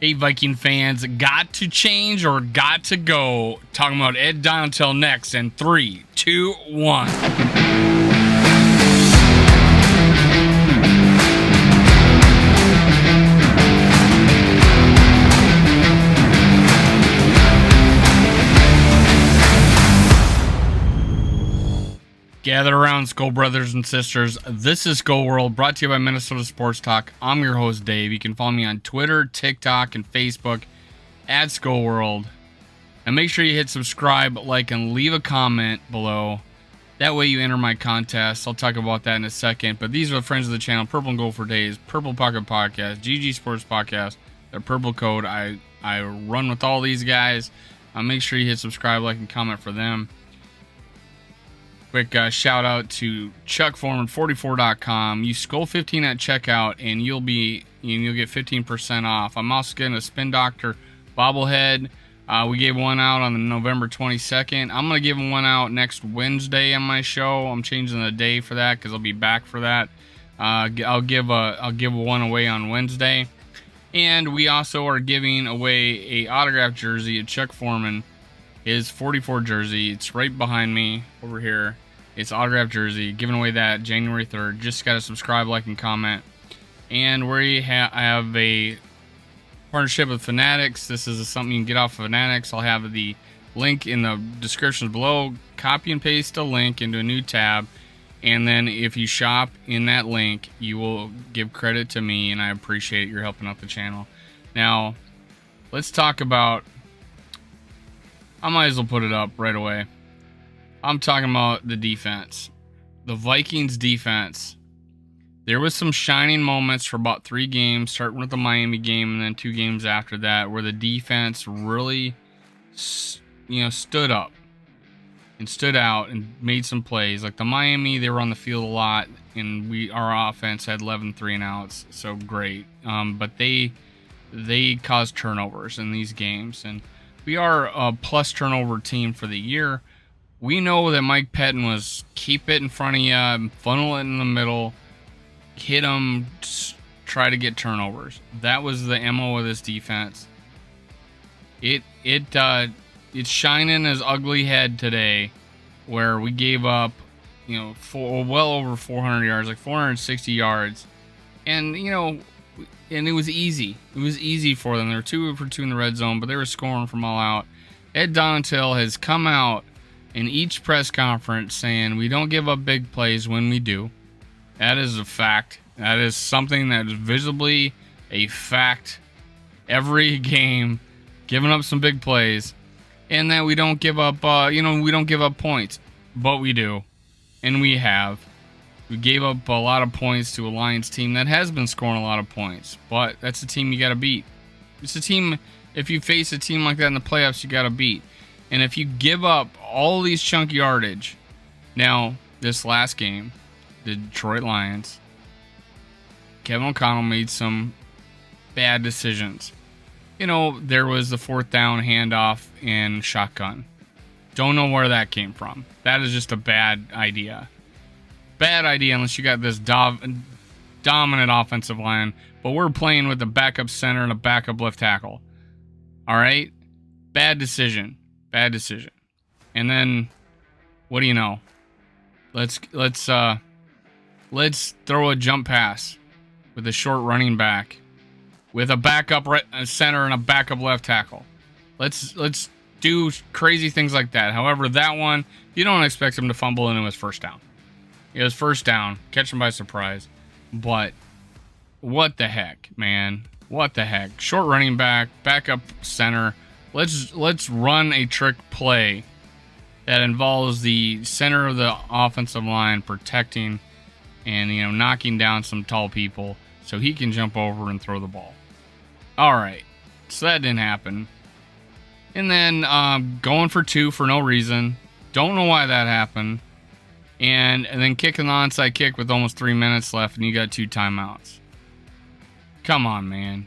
Hey, Viking fans, got to change or got to go? Talking about Ed Donatel next in 3, 2, 1. Gather around, Skull brothers and sisters. This is Skull World, brought to you by Minnesota Sports Talk. I'm your host, Dave. You can follow me on Twitter, TikTok, and Facebook at Skull World. And make sure you hit subscribe, like, and leave a comment below. That way you enter my contest. I'll talk about that in a second. But these are the friends of the channel: Purple and Gold for Days, Purple Pocket Podcast, GG Sports Podcast, their Purple Code. I run with all these guys. Make sure you hit subscribe, like, and comment for them. Quick shout out to Chuck Foreman 44.com. Use Skull15 at checkout and you'll get 15% off. I'm also getting a Spin Doctor Bobblehead. We gave one out on November 22nd. I'm gonna give one out next Wednesday on my show. I'm changing the day for that because I'll be back for that. I'll give one away on Wednesday, and we also are giving away a autographed jersey at Chuck Foreman. His 44 jersey. It's right behind me over here. It's autographed jersey. Giving away that January 3rd. Just got to subscribe, like, and comment. And we have a partnership with Fanatics. This is something you can get off of Fanatics. I'll have the link in the description below. Copy and paste a link into a new tab. And then if you shop in that link, you will give credit to me, and I appreciate your helping out the channel. Now, let's talk about... I might as well put it up right away. I'm talking about the defense. The Vikings defense. There was some shining moments for about 3 games, starting with the Miami game and then 2 games after that, where the defense really, stood up and stood out and made some plays. Like the Miami, they were on the field a lot, and our offense had 11 3-and-outs, so great. But they caused turnovers in these games, and we are a plus turnover team for the year. We know that Mike Pettin was keep it in front of you, funnel it in the middle, hit them, try to get turnovers. That was the MO of this defense. It's shining his ugly head today, where we gave up, well over 400 yards, like 460 yards, and it was easy. It was easy for them. They were 2 for 2 in the red zone, but they were scoring from all out. Ed Donatel has come out in each press conference saying we don't give up big plays when we do. That is a fact. That is something that is visibly a fact. Every game, giving up some big plays, and that we don't give up. We don't give up points, but we do, and we have. We gave up a lot of points to a Lions team that has been scoring a lot of points, but that's a team you got to beat. It's a team, if you face a team like that in the playoffs, you got to beat. And if you give up all these chunk yardage, now, this last game, the Detroit Lions, Kevin O'Connell made some bad decisions. There was the 4th down handoff in shotgun. Don't know where that came from. That is just a bad idea. Bad idea unless you got this dominant offensive line, but we're playing with a backup center and a backup left tackle. All right? Bad decision. Bad decision. And then, what do you know? Let's throw a jump pass with a short running back with a backup center and a backup left tackle. Let's do crazy things like that. However, that one, you don't expect him to fumble, and it was first down. It was first down. Catch him by surprise. But what the heck, man? What the heck? Short running back, backup center. Let's run a trick play that involves the center of the offensive line protecting and knocking down some tall people so he can jump over and throw the ball. All right. So that didn't happen. And then going for 2 for no reason. Don't know why that happened. And then kicking the onside kick with almost 3 minutes left, and you got 2 timeouts. Come on, man.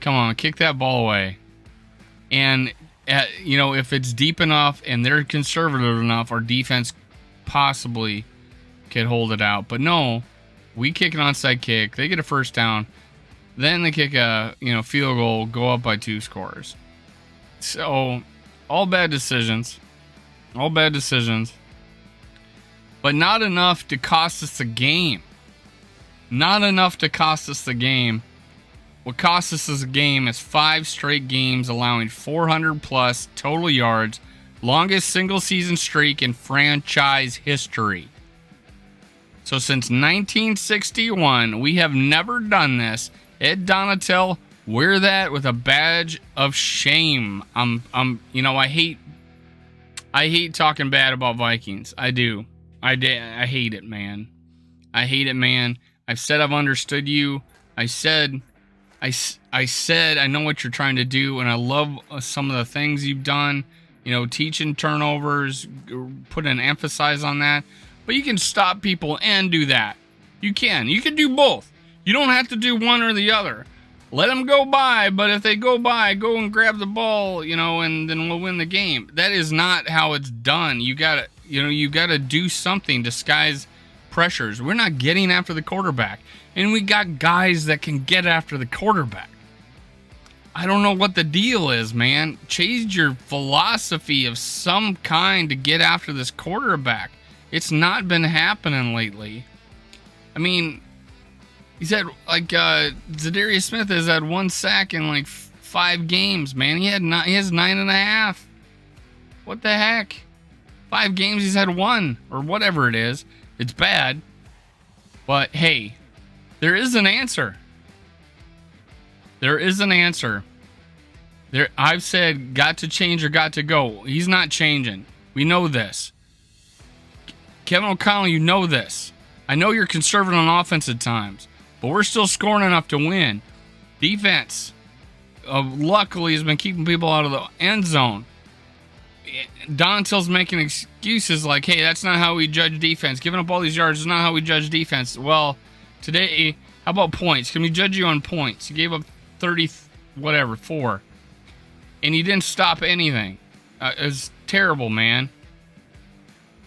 Come on, kick that ball away. And, if it's deep enough and they're conservative enough, our defense possibly could hold it out. But no, we kick an onside kick. They get a first down. Then they kick a field goal, go up by 2 scores. So all bad decisions. All bad decisions. But not enough to cost us the game. Not enough to cost us the game. What cost us the game is 5 straight games allowing 400 plus total yards. Longest single season streak in franchise history. So since 1961, we have never done this. Ed Donatel, wear that with a badge of shame. I hate talking bad about Vikings. I do. I hate it, man. I hate it, man. I've said I've understood you. I said I know what you're trying to do, and I love some of the things you've done. Teaching turnovers, put an emphasis on that. But you can stop people and do that. You can do both. You don't have to do one or the other. Let them go by, but if they go by, go and grab the ball, and then we'll win the game. That is not how it's done. You gotta do something, disguise pressures. We're not getting after the quarterback. And we got guys that can get after the quarterback. I don't know what the deal is, man. Change your philosophy of some kind to get after this quarterback. It's not been happening lately. I mean, he's had Zadarius Smith has had 1 sack in 5 games, man. He has 9.5. What the heck? 5 games he's had 1 or whatever it is. It's bad. But hey, there is an answer. There is an answer. I've said got to change or got to go. He's not changing. We know this. Kevin O'Connell, you know this. I know you're conservative on offense at times, but we're still scoring enough to win. Defense, luckily, has been keeping people out of the end zone. Donatel's making excuses like, hey, that's not how we judge defense. Giving up all these yards is not how we judge defense. Well, today, how about points? Can we judge you on points? You gave up 4. And you didn't stop anything. It was terrible, man.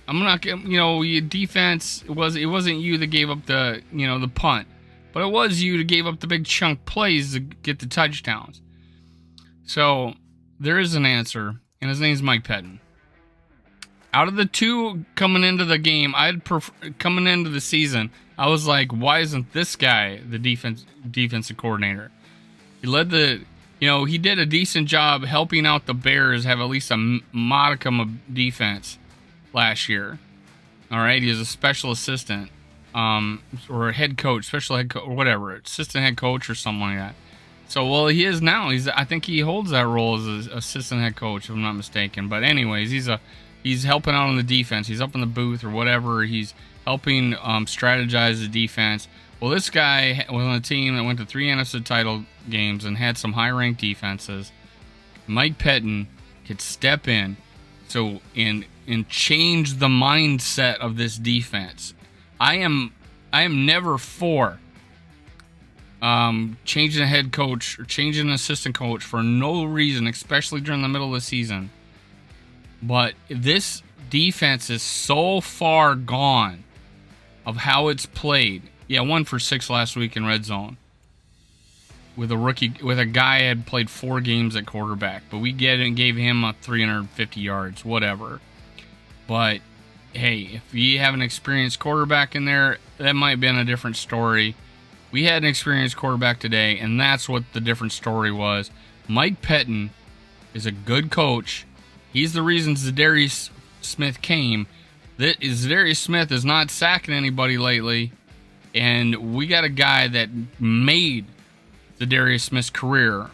I'm not, your defense, it wasn't you that gave up the punt. But it was you that gave up the big chunk plays to get the touchdowns. So, there is an answer, and his name's Mike Pettin. Out of the 2 coming into the game, coming into the season, I was like, why isn't this guy the defensive coordinator? He led he did a decent job helping out the Bears have at least a modicum of defense last year. All right, he was a special assistant, or a head coach, special head coach, or whatever, assistant head coach or something like that. So, well, he is now. I think he holds that role as an assistant head coach, if I'm not mistaken. But anyways, he's helping out on the defense. He's up in the booth or whatever. He's helping strategize the defense. Well, this guy was on a team that went to 3 NFC title games and had some high-ranked defenses. Mike Pettin could step in and change the mindset of this defense. I am never for changing a head coach or changing an assistant coach for no reason, especially during the middle of the season. But this defense is so far gone of how it's played. Yeah, 1 for 6 last week in red zone with a guy had played 4 games at quarterback, but we gave him 350 yards, whatever. But hey, if you have an experienced quarterback in there, that might have been a different story. We had an experienced quarterback today, and that's what the different story was. Mike Pettin is a good coach. He's the reason Zadarius Smith came. Zadarius Smith is not sacking anybody lately. And we got a guy that made Zadarius Smith's career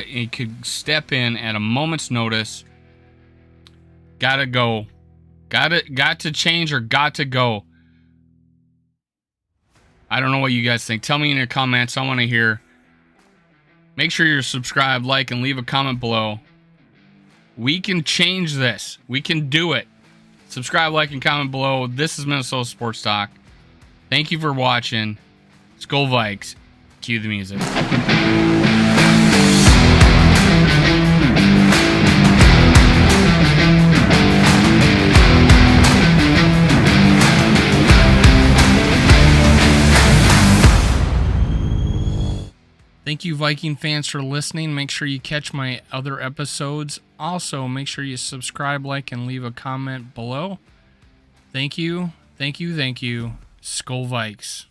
he could step in at a moment's notice. Gotta go. Got to change or got to go. I don't know what you guys think. Tell me in your comments. I want to hear. Make sure you're subscribed, like, and leave a comment below. We can change this. We can do it. Subscribe, like, and comment below. This is Minnesota Sports Talk. Thank you for watching. Skol Vikes. Cue the music. Viking fans, for listening. Make sure you catch my other episodes. Also, make sure you subscribe, like, and leave a comment below. Thank you. Thank you. Thank you. Skol Vikes.